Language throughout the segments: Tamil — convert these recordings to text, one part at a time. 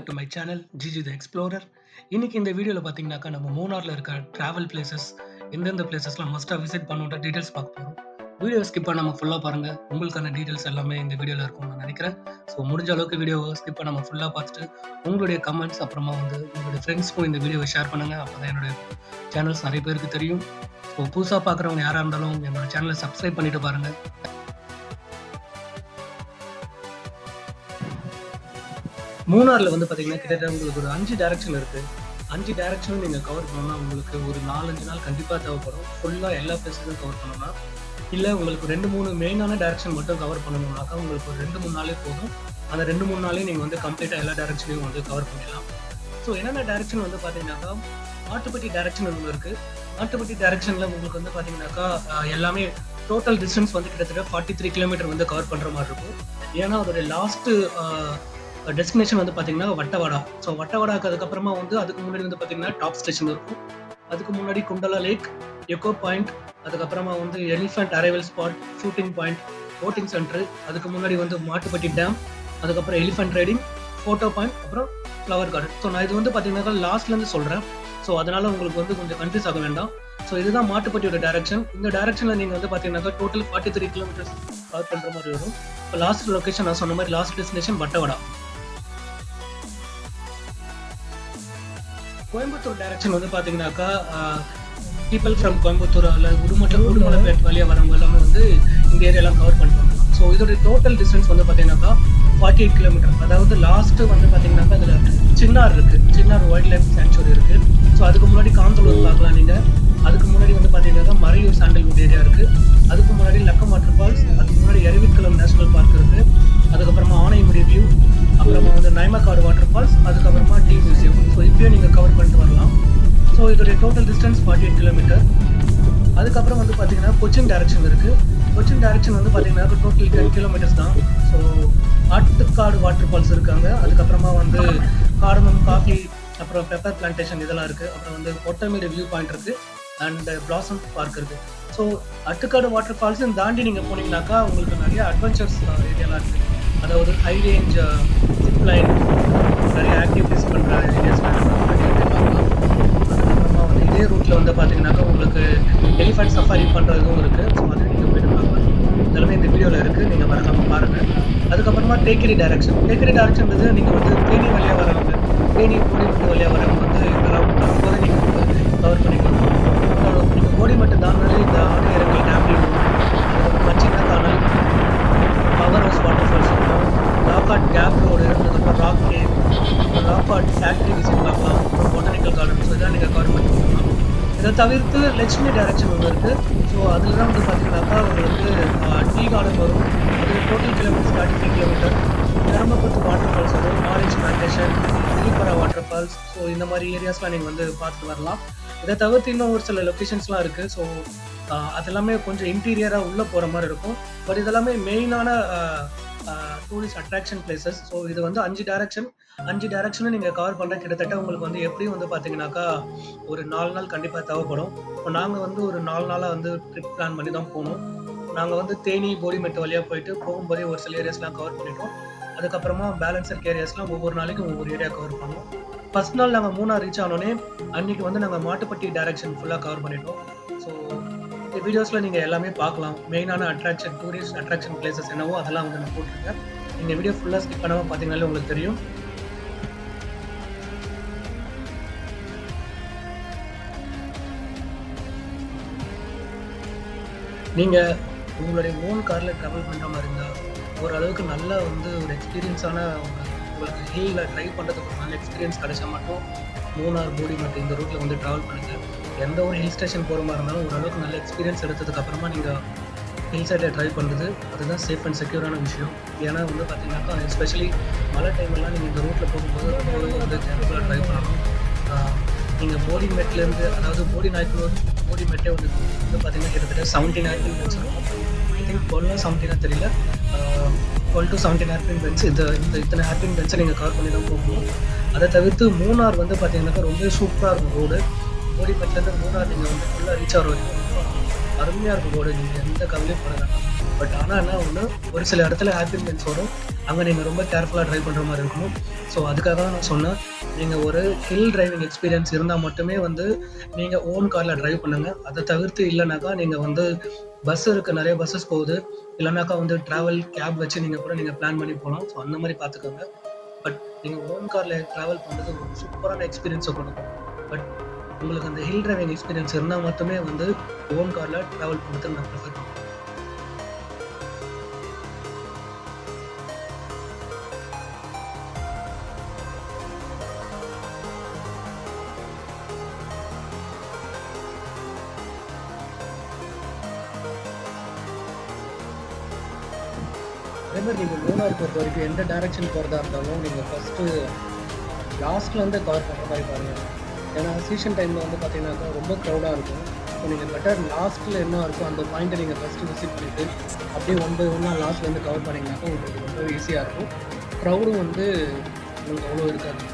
To my channel GG the explorer. இன்னைக்கு இந்த வீடியோவில் பார்த்தீங்கன்னாக்கா நம்ம மூணாரில் இருக்க ட்ராவல் பிளேசஸ் எந்தெந்த பிளேசஸ்லாம் மஸ்ட்டாக விசிட் பண்ணுன்ற டீட்டெயில்ஸ் பார்க்க போகிறோம். வீடியோ ஸ்கிப் பண்ணாமல் ஃபுல்லாக பாருங்கள். உங்களுக்கான டீட்டெயில்ஸ் எல்லாமே இந்த வீடியோவில் இருக்கும்னு நான் நினைக்கிறேன். ஸோ முடிஞ்ச அளவுக்கு வீடியோவை ஸ்கிப் பண்ணாமல் ஃபுல்லாக பார்த்துட்டு உங்களுடைய கமெண்ட்ஸ் அப்புறமா உங்களுடைய ஃப்ரெண்ட்ஸ்க்கும் இந்த வீடியோவை ஷேர் பண்ணுங்கள். அப்போ தான் என்னுடைய சேனல்ஸ் நிறைய பேருக்கு தெரியும். ஸோ புதுசாக பார்க்குறவங்க யாராக இருந்தாலும் என்னோட சேனலை சப்ஸ்கிரைப் பண்ணிட்டு பாருங்கள். மூணாரில் பார்த்தீங்கன்னா கிட்டத்தட்ட உங்களுக்கு ஒரு 5 டைரக்ஷன் இருக்குது. 5 டைரக்ஷனும் நீங்கள் கவர் பண்ணணும்னா உங்களுக்கு ஒரு 4-5 நாள் கண்டிப்பாக தேவைப்படும். ஃபுல்லாக எல்லா பிளேஸையும் கவர் பண்ணணும்னா. இல்லை உங்களுக்கு 2-3 மெயினான டைரக்ஷன் மட்டும் கவர் பண்ணணும்னாக்கா உங்களுக்கு ஒரு 2-3 நாளே போதும். அந்த 2-3 நாளே நீங்கள் கம்ப்ளீட்டாக எல்லா டைரக்ஷனையும் கவர் பண்ணிடலாம். ஸோ என்னென்ன டைரக்ஷன் பார்த்தீங்கன்னாக்கா மாட்டுப்பட்டி டைரக்ஷன் ஒன்று இருக்குது. மாட்டுப்பட்டி டைரக்ஷனில் உங்களுக்கு பார்த்தீங்கன்னாக்கா எல்லாமே டோட்டல் டிஸ்டன்ஸ் கிட்டத்தட்ட 43 கிலோமீட்டர் கவர் பண்ணுற மாதிரி இருக்கும். ஏன்னா அதோடைய லாஸ்ட்டு டெஸ்டினேஷன் பார்த்தீங்கன்னா வட்டவாடா. ஸோ வட்டவாடாக்கு அதுக்கப்புறமா அதுக்கு முன்னாடி பார்த்தீங்கன்னா டாப் ஸ்டேஷன் இருக்கும். அதுக்கு முன்னாடி குண்டலா லேக், எக்கோ பாயிண்ட், அதுக்கப்புறமா elephant arrival spot, shooting point, boating centre, அதுக்கு முன்னாடி மாட்டுப்பட்டி டேம், அதுக்கப்புறம் எலிஃபென்ட் ரைடிங், ஃபோட்டோ பாயிண்ட், அப்புறம் ஃப்ளவர் கார்டன். ஸோ நான் இது பார்த்தீங்கன்னா லாஸ்ட்லேருந்து சொல்கிறேன். ஸோ அதனால் உங்களுக்கு கொஞ்சம் கன்ஃபியூஸ் ஆக வேண்டாம். ஸோ இதுதான் மாட்டுப்பட்டியோட டைரக்ஷன். இந்த டைரக்ஷனில் நீங்கள் பார்த்தீங்கன்னாக்கா டோட்டல் 43 கிலோமீட்டர்ஸ் கவர் பண்ணுற மாதிரி வரும். இப்போ லாஸ்ட் லொக்கேஷன் நான் சொன்ன மாதிரி last destination Vattavada. Coimbatore direction பார்த்தீங்கன்னாக்கா பீப்பிள் ஃப்ரம் கோயம்புத்தூர் அல்ல உடுமலைப்பேட் வழியாக வரவங்க எல்லாமே இந்த ஏரியாலாம் கவர் பண்ணுவாங்க. ஸோ இதோட டோட்டல் டிஸ்டன்ஸ் பார்த்தீங்கன்னாக்கா 48 கிலோமீட்டர். அதாவது லாஸ்ட்டு பார்த்தீங்கன்னாக்கா அதில் சின்னார் இருக்குது. சின்னார் வைல்ட் லைஃப் சாங்சுரி இருக்குது. ஸோ அதுக்கு முன்னாடி காந்தலூர் பார்க்கலாம் நீங்கள். அதுக்கு முன்னாடி பார்த்தீங்கன்னாக்கா மறையூர் சாண்டல்வுட் ஏரியா இருக்குது. அதுக்கு முன்னாடி லக்கம் வாட்டர் ஃபால்ஸ், அதுக்கு முன்னாடி எரவிக்குளம் நேஷனல் பார்க் இருக்குது. அதுக்கப்புறமா ஆனைமுடி வியூ, அப்புறமா நைமக்காடு வாட்டர் ஃபால்ஸ், அதுக்கப்புறமா டீ மியூசியம். ஸோ இப்பயும் நீங்கள் கவர் பண்ணிட்டு வரலாம். ஸோ இதோடைய டோட்டல் டிஸ்டன்ஸ் 48 கிலோமீட்டர். அதுக்கப்புறம் பார்த்தீங்கன்னா கொச்சின் டைரக்ஷன் இருக்குது. கொச்சின் டைரக்ஷன் பார்த்தீங்கன்னா டோட்டல் 10 கிலோமீட்டர்ஸ் தான். ஸோ ஆட்டுக்காடு வாட்டர் ஃபால்ஸ் இருக்காங்க. அதுக்கப்புறமா கார்டமம், காஃபி, அப்புறம் பெப்பர் பிளான்டேஷன் இதெல்லாம் இருக்குது. அப்புறம் ஒட்டமேடு வியூ பாயிண்ட் இருக்குது அண்ட் பிளாசம் பார்க் இருக்குது. ஸோ அட்டுக்காடு வாட்டர் ஃபால்ஸும் தாண்டி நீங்கள் போனீங்கன்னாக்கா உங்களுக்கு நிறைய அட்வென்ச்சர்ஸ் ஏரியாலாம் இருக்குது. அதாவது ஹை ரேஞ்ச் ஜிப்லைன், நிறைய ஆக்டிவிட்டிஸ் பண்ணுற ஏரியாஸ்லாம் பார்க்கலாம். அதுக்கப்புறமா இதே ரூட்டில் பார்த்தீங்கன்னாக்கா உங்களுக்கு எலிஃபென்ட் சஃபாரி பண்ணுறதும் இருக்குது. ஸோ அதை நீங்கள் போய்ட்டு பார்க்கலாம். இதெல்லாமே இந்த வீடியோவில் இருக்குது, நீங்கள் மறக்காமல் பாருங்கள். அதுக்கப்புறமா டேக்கரி டைரக்ஷன். டேக்கரி டைரக்ஷன்றது நீங்கள் தேனி வழியாக வரவங்க, தேனி கோடிமட்டு வழியாக வரவங்க இந்த ரவுண்ட் வரும்போது நீங்கள் கவர் பண்ணிக்கலாம். நீங்கள் கோடிமட்டு தாண்டினாலே இந்த ஆடு இறங்கல் டேம், மச்சின்னா தாண்டல், பவர் ஹவுஸ் வாட்டர் ஃபால்ஸ் இருக்கும், ராக்காட் கேப் ரோடு, அதுக்கப்புறம் ராக் கேவ், ராக்காட் ஃபேக்ட்ரி விசிட் பார்க்கலாம், அப்புறம் பொட்டானிக்கல் கார்டன். ஸோ இதான் நீங்கள் கவர் பண்ணி கொடுக்கலாம். இதை தவிர்த்து லட்சுமி டைரக்ஷன் ஒன்று இருக்குது. ஸோ அதில் தான் பார்த்தீங்கன்னாக்கா உங்களுக்கு டீ கார்டன் வரும். அது டோட்டல் கிலோமீட்டர்ஸ் 33 கிலோமீட்டர். தர்மபுத்து வாட்டர் ஃபால்ஸ் வரும், ஆரஞ்ச் பிளான்டேஷன், வில்லிபுரா வாட்டர் ஃபால்ஸ். ஸோ இந்த மாதிரி ஏரியாஸ்லாம் நீங்கள் பார்த்துட்டு வரலாம். இதை தவிர்த்து இன்னும் ஒரு சில லொக்கேஷன்ஸ்லாம் இருக்குது. ஸோ அதெல்லாமே கொஞ்சம் இன்டீரியராக உள்ளே போகிற மாதிரி இருக்கும். பட் இதெல்லாமே மெயினான டூரிஸ்ட் அட்ராக்ஷன் பிளேசஸ். ஸோ இது 5 டைரக்ஷனும் நீங்கள் கவர் பண்ணுற கிட்டத்தட்ட உங்களுக்கு எப்படியும் பார்த்தீங்கன்னாக்கா ஒரு 4 நாள் கண்டிப்பாக தேவைப்படும். இப்போ நாங்கள் ஒரு 4 நாளாக ட்ரிப் பிளான் பண்ணி தான் போனோம். நாங்கள் தேனி போடிமெட்டு வழியாக போயிட்டு போகும்போதே ஒரு சில ஏரியாஸ்லாம் கவர் பண்ணிட்டோம். அதுக்கப்புறமா பேலன்ஸ் இருக்க ஏரியாஸ்லாம் ஒவ்வொரு நாளைக்கும் ஒவ்வொரு ஏரியா கவர் பண்ணோம். ஃபர்ஸ்ட் நாள் நாங்கள் மூணார் ரீச் ஆனோடனே அன்றைக்கி நாங்கள் மாட்டுப்பட்டி டைரக்ஷன் ஃபுல்லாக கவர் பண்ணிட்டோம். ஸோ இந்த வீடியோஸில் நீங்கள் எல்லாமே பார்க்கலாம். மெயினான டூரிஸ்ட் அட்ராக்ஷன் பிளேசஸ் என்னவோ அதெல்லாம் நான் போட்டிருக்கேன். நீங்கள் வீடியோ ஃபுல்லாக ஸ்கிப் பண்ணாமல் பார்த்தீங்கனாலே உங்களுக்கு தெரியும். நீங்கள் உங்களுடைய ஓன் காரில் ட்ராவல் பண்ணுற மாதிரி இருந்தால் ஓரளவுக்கு நல்ல ஒரு எக்ஸ்பீரியன்ஸான உங்களுக்கு ஹில்லில் ட்ரைவ் பண்ணுறதுக்கு ஒரு நல்ல எக்ஸ்பீரியன்ஸ் கிடைச்சா மட்டும் மூணார், போடிமெட்டு இந்த ரூட்டில் ட்ராவல் பண்ணுங்கள். எந்த ஒரு ஹில் ஸ்டேஷன் போகிற மாதிரி இருந்தாலும் ஓரளவுக்கு நல்ல எக்ஸ்பீரியன்ஸ் எடுத்ததுக்கப்புறமா நீங்கள் ஹில் சைடில் ட்ரைவ் பண்ணுறது அதுதான் சேஃப் அண்ட் செக்யூரான விஷயம். ஏன்னா பார்த்தீங்கன்னாக்கா எஸ்பெஷலி மழை டைம்லாம் நீங்கள் இந்த ரூட்டில் போகும்போது ரொம்பவே கேர்ஃபுல்லாக ட்ரைவ் பண்ணணும். நீங்கள் போடிமெட்லேருந்து, அதாவது போடிமெட்டே பார்த்தீங்கன்னா கிட்டத்தட்ட 17 ஏர்பின் பென்ஸ் இருக்கும். ஐ திங்க் 12 17 தெரியல, 12 to 17 ஏர்பின் பென்ஸ். இத்தனை ஏர்பின் பென்ஸை நீங்கள் கவர் பண்ணி தான் போகணும். அதை தவிர்த்து மூணார் பார்த்தீங்கன்னாக்கா ரொம்ப சூப்பராக இருக்கும் ரோடு. போடிமெட்லேருந்து மூணார் நீங்கள் ஃபுல்லாக ரீச் ஆகிற வரைக்கும் அருமையாக இருக்கும் ரோடு. நீங்கள் எந்த கவலையும் பண்ண வேண்டாம். பட் ஆனால் என்ன ஒன்று, ஒரு சில இடத்துல ஏர்பின் பென்ஸ் வரும். அங்கே நீங்கள் ரொம்ப கேர்ஃபுல்லாக ட்ரைவ் பண்ணுற மாதிரி இருக்கணும். ஸோ அதுக்காக தான் நான் சொன்னேன், நீங்கள் ஒரு ஹில் டிரைவிங் எக்ஸ்பீரியன்ஸ் இருந்தால் மட்டுமே வந்து நீங்கள் ஓன் காரில் ட்ரைவ் பண்ணுங்கள். அதை தவிர்த்து இல்லைனாக்கா நீங்கள் வந்து பஸ் இருக்குது, நிறைய பஸ்ஸஸ் போகுது. இல்லைனாக்கா வந்து ட்ராவல் கேப் வச்சு நீங்கள் கூட நீங்கள் பிளான் பண்ணி போகலாம். ஸோ அந்த மாதிரி பார்த்துக்கோங்க. பட் நீங்கள் ஓன் காரில் ட்ராவல் பண்ணுறது ஒரு சூப்பரான எக்ஸ்பீரியன்ஸை கொடுக்கும். பட் உங்களுக்கு அந்த ஹில் டிரைவிங் எக்ஸ்பீரியன்ஸ் இருந்தால் மட்டுமே வந்து ஓன் காரில் ட்ராவல் பண்ணுறதுக்கு நான் ப்ரிஃபர் பண்ணுவேன். அதே மாதிரி நீங்கள் மூணார் பொறுத்த வரைக்கும் எந்த டைரக்ஷன் போகிறதா இருந்தாலும் நீங்கள் ஃபஸ்ட்டு லாஸ்ட்லேருந்து கவர் பண்ணுற மாதிரி பாருங்கள். ஏன்னா சீசன் டைமில் வந்து பார்த்தீங்கன்னாக்கா ரொம்ப க்ரௌடாக இருக்கும். ஸோ நீங்கள் பெட்டர் லாஸ்ட்டில் என்ன இருக்கோ அந்த பாயிண்ட்டை நீங்கள் ஃபஸ்ட்டு விசிட் பண்ணிவிட்டு அப்படியே ஒன் பை ஒன்னாக லாஸ்ட்லேருந்து கவர் பண்ணிங்கனாக்கா உங்களுக்கு ரொம்ப ஈஸியாக இருக்கும். க்ரௌடும் வந்து உங்களுக்கு அவ்வளோ இருக்காது.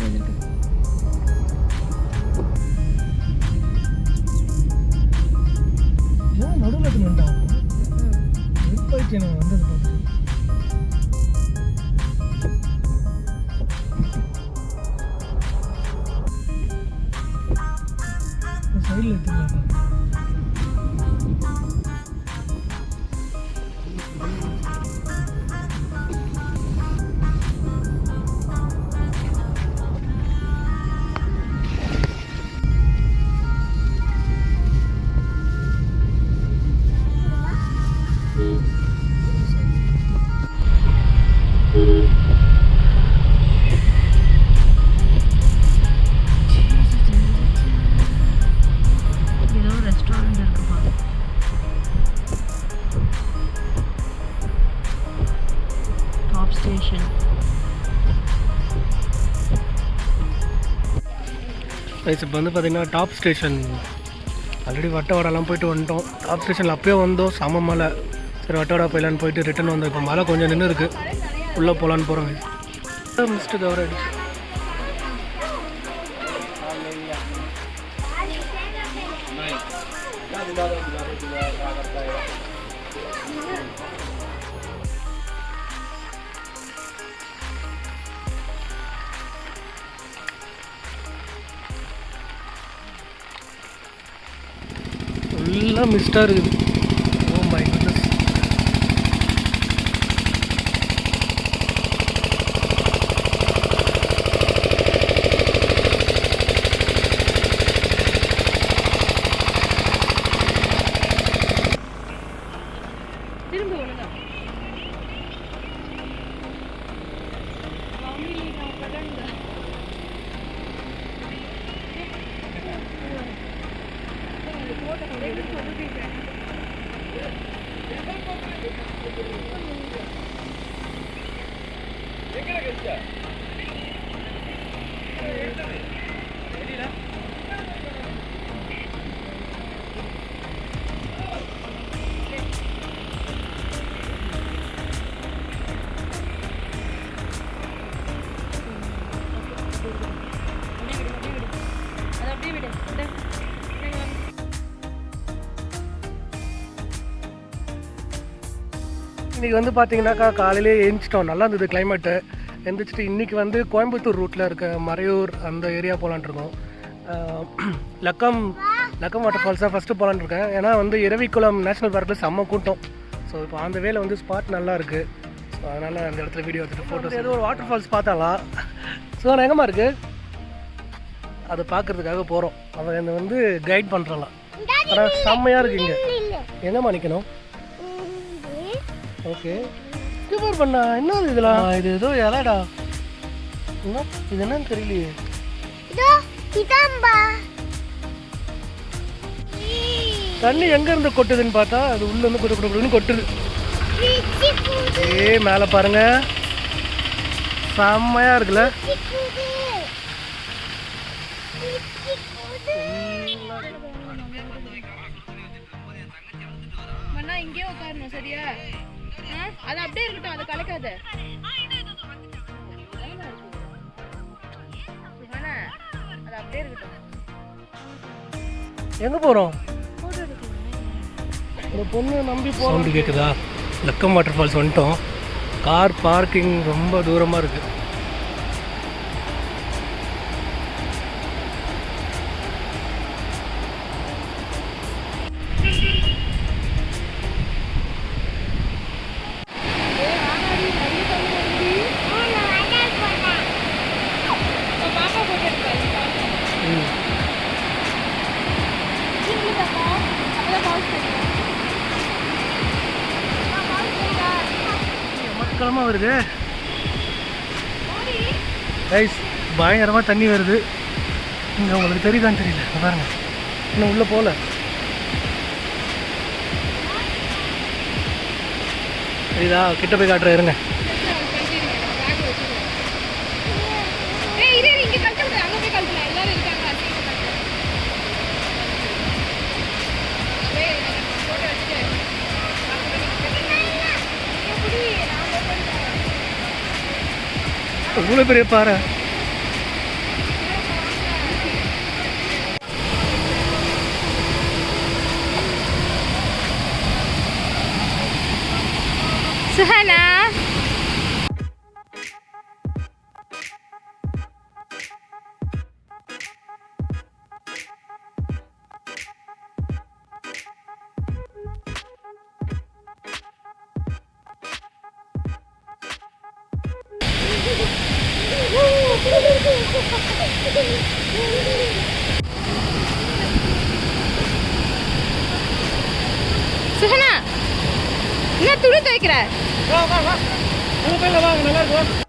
பாரு இருக்கு. ஏன் நடுவில் வந்துட்டான் போயிட்டு நான் வந்தது பார்த்து சைடில் எடுத்துக்கலாம். இப்போ வந்து பார்த்திங்கன்னா டாப் ஸ்டேஷன் ஆல்ரெடி வட்டவாடெல்லாம் போயிட்டு வந்துட்டோம். டாப் ஸ்டேஷனில் அப்போயே வந்தோம், செம மலை. சரி வட்டவாடா போயிடலான்னு போயிட்டு ரிட்டன் வந்தோம். இப்போ மழை கொஞ்சம் நின்று இருக்குது, உள்ளே போகலான்னு போகிறோங்க. மிஸ்ட்டு கவர் ஆகிடுச்சு. ஃபுல்லாக மிஸ்டாக இருக்குது. Oh my goodness. இன்றைக்கி வந்து பார்த்தீங்கன்னாக்கா காலையிலே எழுந்திச்சிட்டோம். நல்லா இருந்தது கிளைமேட்டு. எழுந்திரிச்சிட்டு இன்றைக்கி வந்து கோயம்புத்தூர் ரூட்டில் இருக்க மறையூர் அந்த ஏரியா போகலான்ட்ருக்கோம். லக்கம் வாட்டர் ஃபால்ஸ் தான் ஃபஸ்ட்டு போகலான்னு இருக்கேன். ஏன்னா வந்து இரவிக்குளம் நேஷ்னல் பார்க்கில் செம்ம கூட்டம். ஸோ இப்போ அந்த வேலை வந்து ஸ்பாட் நல்லா இருக்குது. ஸோ அதனால் அந்த இடத்துல வீடியோ எடுத்துகிட்டு ஃபோட்டோஸ் ஏதோ ஒரு வாட்டர் ஃபால்ஸ் பார்த்தாலாம். ஸோ நான் எங்கேம்மா இருக்குது அதை பார்க்குறதுக்காக போகிறோம். அவன் என்னை வந்து கைட் பண்ணுறாலாம். ஆனால் செம்மையாக இருக்குது. இங்கே எங்கேம்மா நிற்கணும்? ஓகே சூப்பர் பண்ணா. என்ன இதெல்லாம்? இது ஏதோ இலடா. என்ன இது என்னன்னு தெரியலையே. தண்ணி எங்க இருந்து கொட்டுதுன்னு பார்த்தா அது உள்ள இருந்து கொட்டு கொட்டுன்னு கொட்டுது. ஏ மேலே பாருங்க, செம்மையா இருக்குல்ல. இங்கே உட்காரணும் சரியா? அது அப்படியே இருக்கட்டும், அது கலக்காத. அது அப்படியே இருக்கட்டும். எங்க போறோம்? இந்த பொண்ணு நம்பி போறோம். சவுண்ட் கேக்குதா? லக்கம் வாட்டர் ஃபால்ஸ் வந்துட்டோம். கார் பார்க்கிங் ரொம்ப தூரமா இருக்கு. மக்களமாக வருது ரைஸ், பயங்கரமாக தண்ணி வருது. இங்கே உங்களுக்கு தெரியுதான்னு தெரியல, பாருங்க இன்னும் உள்ளே போகல. தெரியுதா? கிட்ட போய் காட்டுற இருங்க. இவ்வளோ பெரிய பாறை. சுஹானா சுஹனா என்ன துணி துவைக்கிற? நல்லா இருக்கும்.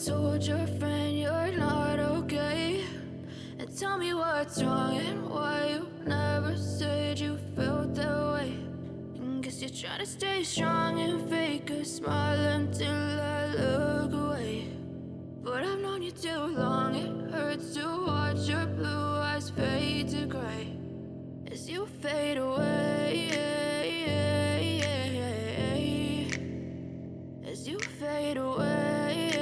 told your friend you're not okay? And tell me what's wrong and why you never said you felt that way. And guess you're trying to stay strong and fake a smile until I look away. But I've known you too long, it hurts to watch your blue eyes fade to gray as you fade away. As you fade away.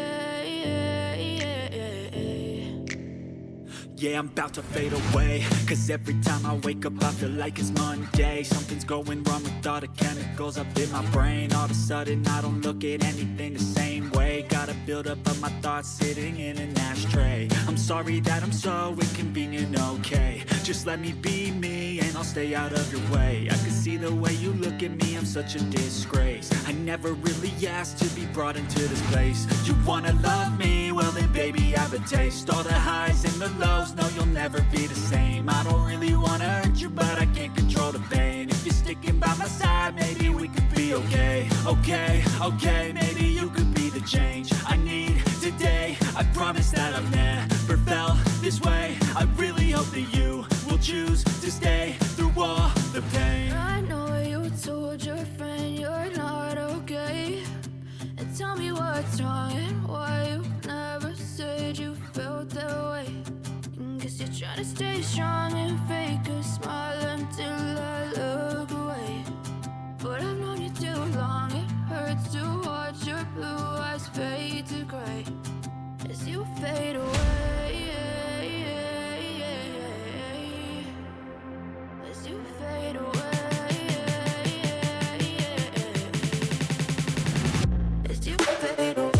Yeah, I'm about to fade away, 'cause every time I wake up I feel like it's Monday. Something's going wrong with all the chemicals up in my brain. All of a sudden I don't look at anything the same way. Got a build up of my thoughts sitting in an ashtray. I'm sorry that I'm so inconvenient, okay? Just let me be me and I'll stay out of your way. I can see the way you look at me, I'm such a disgrace. I never really asked to be brought into this place. You wanna love me? Well then baby, have a taste. All the highs and the lows, no you'll never be the same. I don't really wanna hurt you, but I can't control the pain. If you're sticking by my side, maybe we could be okay. Okay, maybe you could be the change I need today. I promise that I've never felt this way. I really hope that you will choose to stay through all the pain. I know you told your friend you're not okay. And tell me what's wrong and why you never said you felt that way. And guess you're trying to stay strong and fake a smile until I look away. But I've known you too long, it hurts to watch your blue eyes fade to gray as you fade away. As you fade away. As you fade away. As you fade away.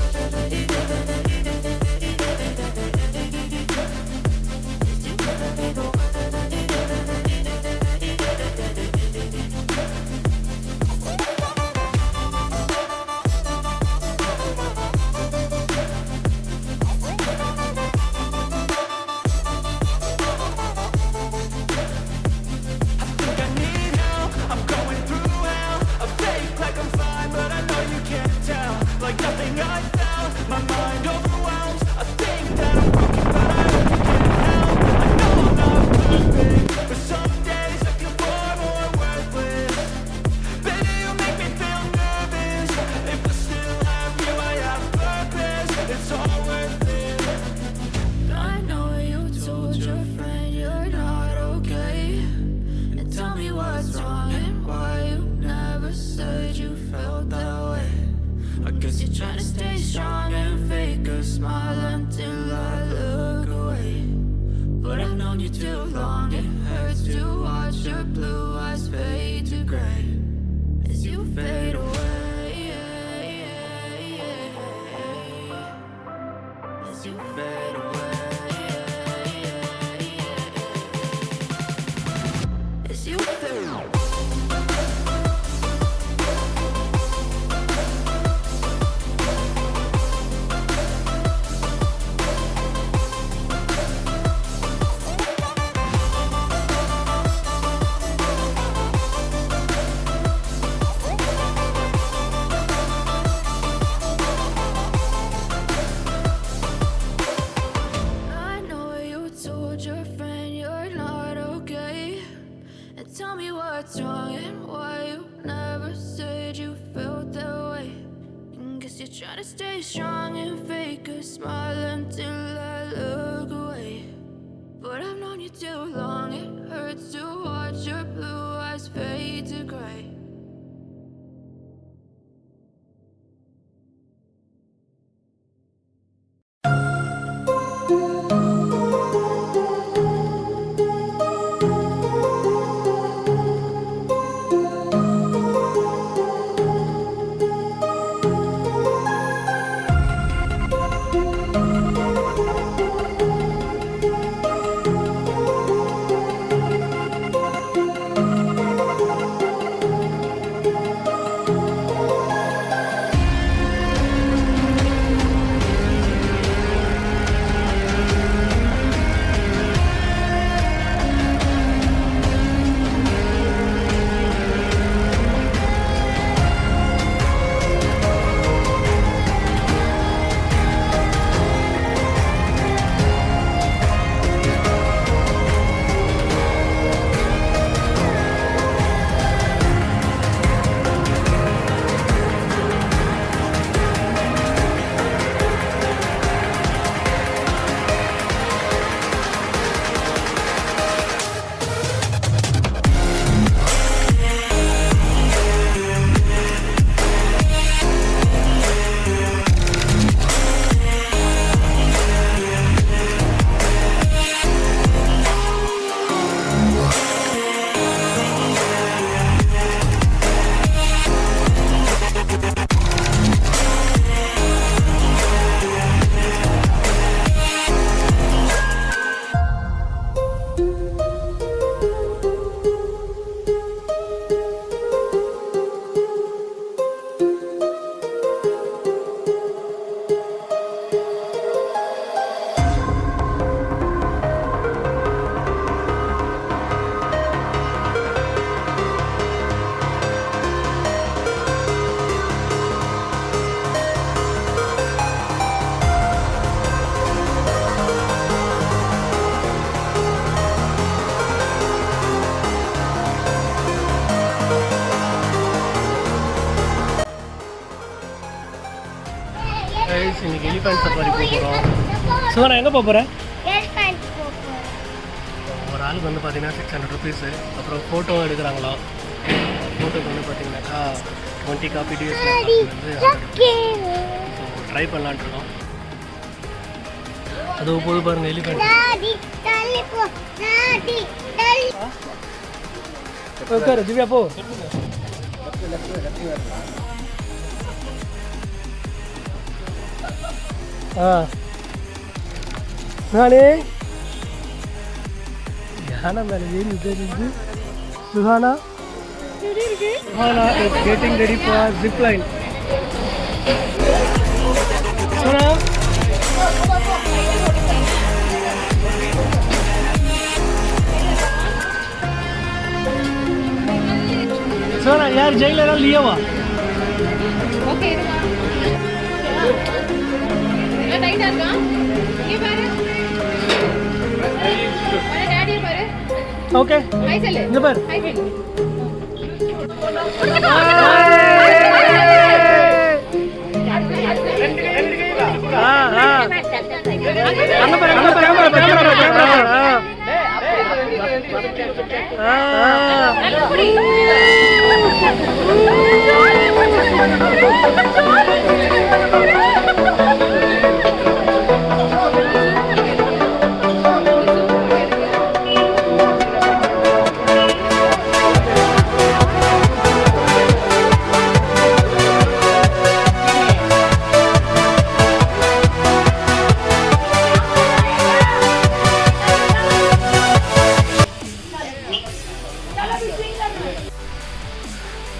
Like nothing I felt, my mind overwhelms. I think that I'm broken, but I can't help. I know I'm not perfect, but some days I feel far more worthless. Baby, you make me feel nervous. If I still have you, I have purpose. It's all worth it. I know you told your friend you're not okay. And tell me what's wrong and why you never said you felt that way. I guess you're trying to stay strong and fake a smile until I look away. But I've known you too long, it hurts to watch your blue eyes fade to gray as you fade away. As you fade away. As you fade away. What's wrong and why you never said you felt that way. And guess you're trying to stay strong and fake a smile until I look away. But I've known you too long, it hurts to watch your blue eyes fade to gray. Guys இன்னைக்கு எலிஃபண்ட் சஃபாரி போகிறோம். ஸோ நான் எங்கே போகிறேன்? ஒரு ஆளுக்கு வந்து பார்த்தீங்கன்னா 600 ருபீஸு. அப்புறம் ஃபோட்டோ எடுக்கிறாங்களாம். ஃபோட்டோக்கு வந்து பார்த்தீங்கன்னாக்கா 20 காப்பி டிஎஸ்எல்ஆர் வந்து ட்ரை பண்ணலான்ட்டு இருக்கோம். அது போது பாருங்கள் எலிஃபண்ட். உட்காரு திவ்யா போ. நானே யானை மேலே ஏறி உட்காந்து Suhana is getting ready for zip line. Suhana Suhana யார் ஜெயிலரா லியோவா? ஓகே இருமா. என்ன டைட்டா இருக்கா? இங்க பாரு. வர டாடி பாரு. ஓகே ஹாய் சொல்லு. இங்க பாரு. ஹாய் சொல்லு. அங்க பாரு அங்க பாரு கேமரா.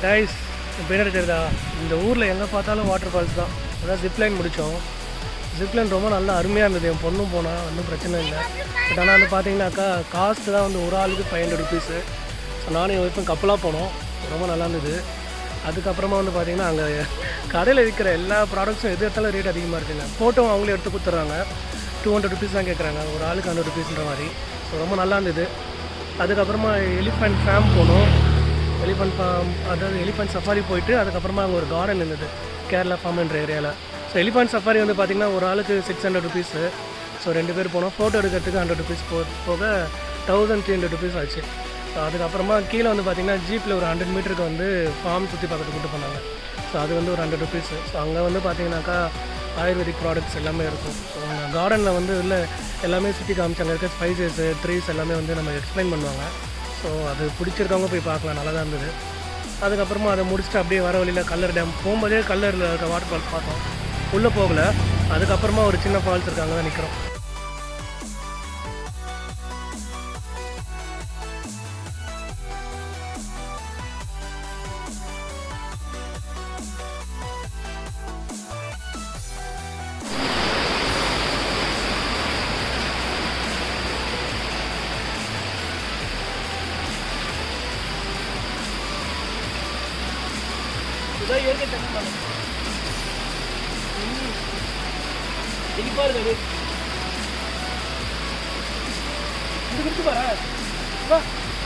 கைஸ் பின்னாடி தெரியுதா? இந்த ஊரில் எங்கே பார்த்தாலும் வாட்டர் ஃபால்ஸ் தான். அதான் ஜிப்லைன் முடித்தோம். ஜிப்லைன் ரொம்ப நல்லா அருமையாக இருந்தது. என் பொண்ணும் போனால் ஒன்றும் பிரச்சனை இல்லை. பட் ஆனால் வந்து பார்த்தீங்கன்னாக்கா காஸ்ட்டு தான் வந்து ஒரு ஆளுக்கு 500 ருபீஸு. ஸோ நானும் என் ஒய்ஃபும் கப்பலாக போனோம். ரொம்ப நல்லா இருந்தது. அதுக்கப்புறமா வந்து பார்த்திங்கன்னா அங்கே கடையில் விற்கிற எல்லா ப்ராடக்ட்ஸும் எது எடுத்தாலும் ரேட் அதிகமாக இருக்குங்க. ஃபோட்டோ அவங்களே எடுத்து கொடுத்துட்றாங்க. 200 ருபீஸ் தான் கேட்குறாங்க. ஒரு ஆளுக்கு 100 ருபீஸ்ன்ற மாதிரி. ஸோ ரொம்ப நல்லா இருந்தது. அதுக்கப்புறமா எலிஃபண்ட் ஃபேம் போனோம். எலிஃபண்ட் ஃபார்ம், அதாவது எலிஃபண்ட் சஃபாரி போயிட்டு அதுக்கப்புறமா அங்கே ஒரு கார்டன் இருந்தது கேரளா ஃபார்ம்ன்ற ஏரியாவில். ஸோ எலிஃபண்ட் சஃபாரி வந்து பார்த்திங்கன்னா ஒரு ஆளுக்கு 600 ருபீஸு. ஸோ 2 பேர் போனோம். ஃபோட்டோ எடுக்கிறதுக்கு 100 ருபீஸ் போக 1300 ருபீஸ் ஆச்சு. ஸோ அதுக்கப்புறமா கீழே வந்து பார்த்திங்கன்னா ஜீப்பில் ஒரு 100 மீட்டருக்கு வந்து ஃபார்ம் சுற்றி பார்க்கறதுக்கு கூட்டு போனாங்க. ஸோ அது வந்து ஒரு 100 ருபீஸு. ஸோ அங்கே வந்து பார்த்திங்கனாக்கா ஆயுர்வேதிக் ப்ராடக்ட்ஸ் எல்லாமே இருக்கும். ஸோ அந்த கார்டனில் வந்து இல்லை எல்லாமே சுற்றி காமிச்சாங்க. இருக்க ஸ்பைசஸ்ஸு ட்ரீஸ் எல்லாமே வந்து நம்ம எக்ஸ்பிளைன் பண்ணுவாங்க. ஸோ அது பிடிச்சிருக்கவங்க போய் பார்க்கலாம், நல்லா தான் இருந்தது. அதுக்கப்புறமா அதை முடிச்சுட்டு அப்படியே வர வழியில் கல்லர் டேம் போகும்போதே கல்லரில் இருக்க வாட்டர் ஃபால்ஸ் பார்த்தோம். உள்ளே போகலை. அதுக்கப்புறமா ஒரு சின்ன ஃபால்ஸ் இருக்குது, அங்கே தான் நிற்கிறோம்.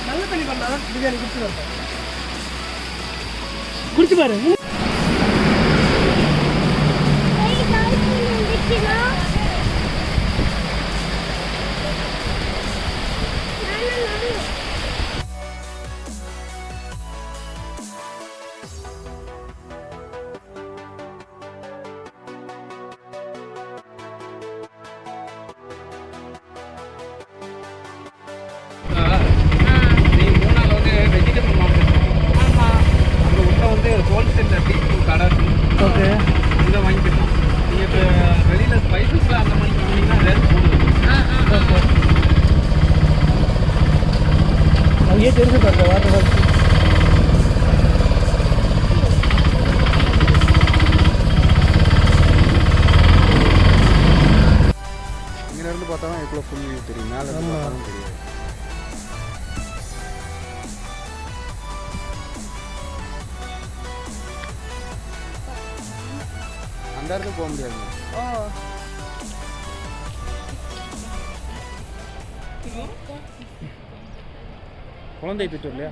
நல்ல தண்ணி பண்ணா பிரியாணி குடிச்சு பாரு. ஓகே இதை வாங்கிக்கிட்டோம். நீங்கள் இப்போ வெளியில் ஸ்பைசஸில் அந்த மாதிரி பண்ணிங்கன்னா ரேட் போடுது. ஓகே அங்கேயே தெரிஞ்சு பாருங்க வாட்டர் ஃபால்ஸ். இங்கேருந்து பார்த்தா தான் எவ்வளோ ஃபுல் வியூ தெரியும். மேலே பார்த்தாலும் தெரியாது. அந்த இடத்துக்கு போக முடியாது. குழந்தை தூட்டு இல்லையா?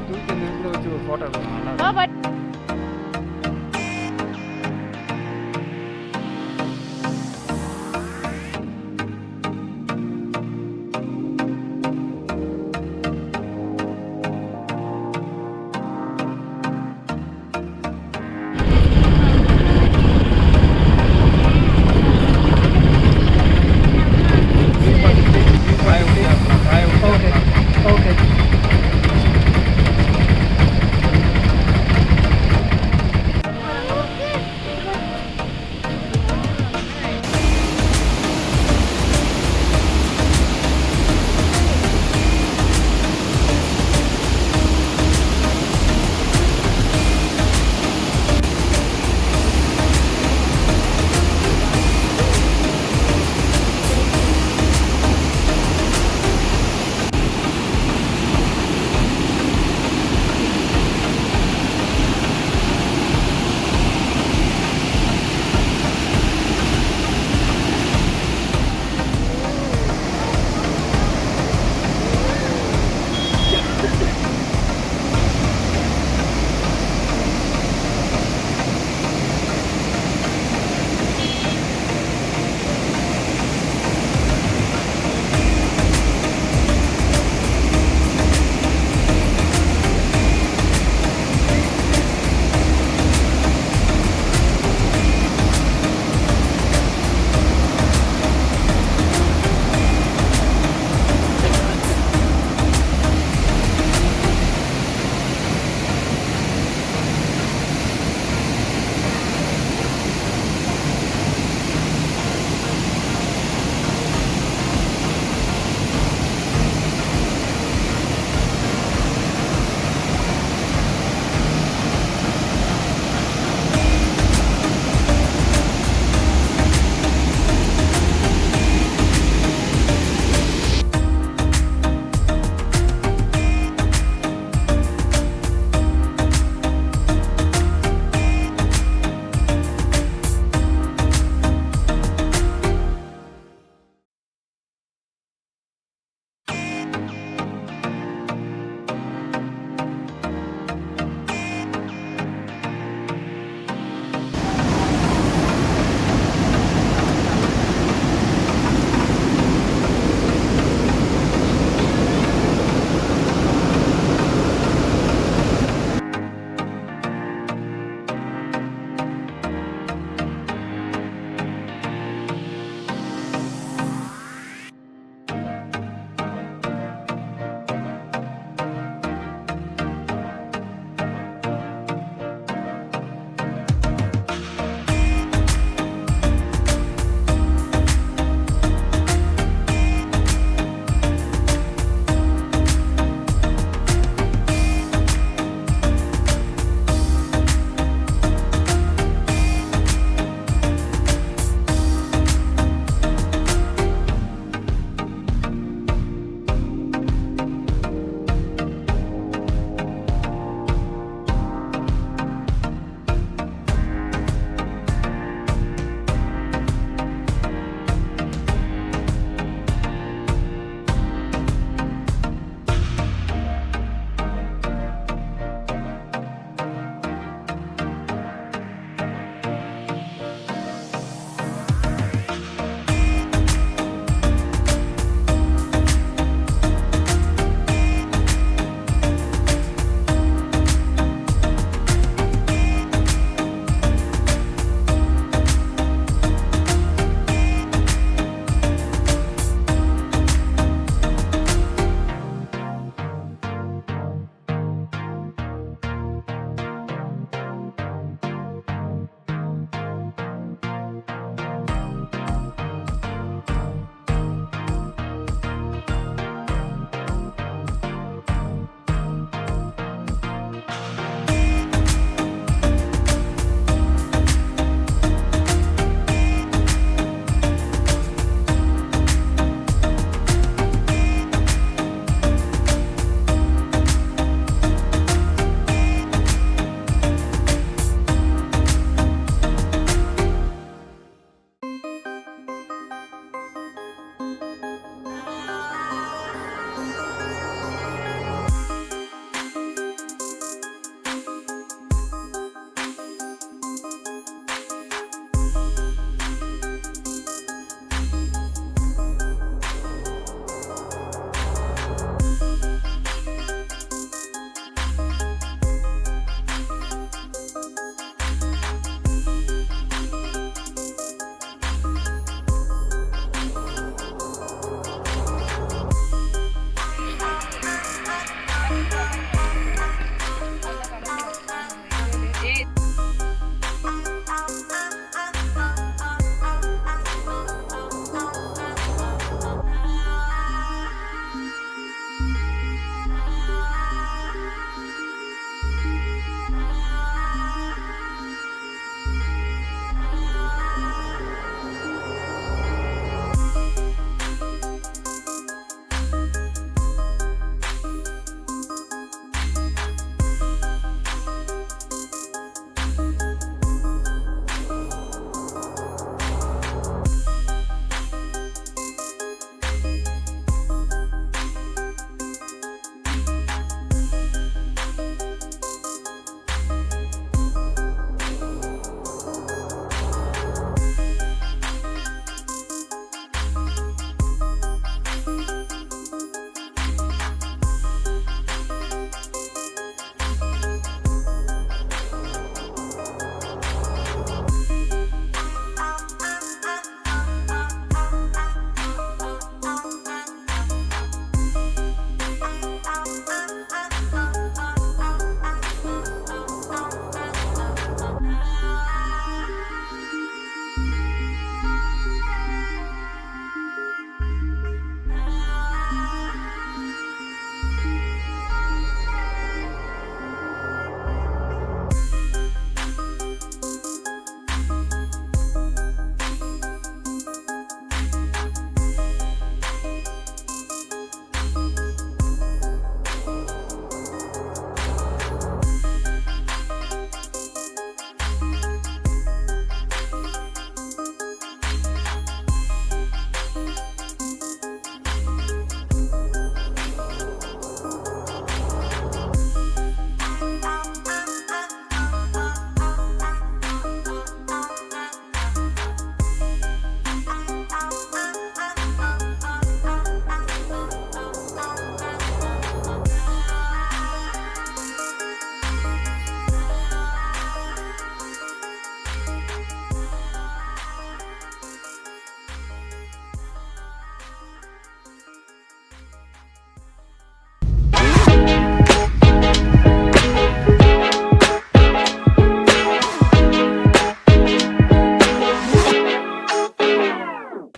தூக்கி அந்த இடத்துல வச்சு ஒரு ஃபோட்டோ எடுக்கணும். நல்லா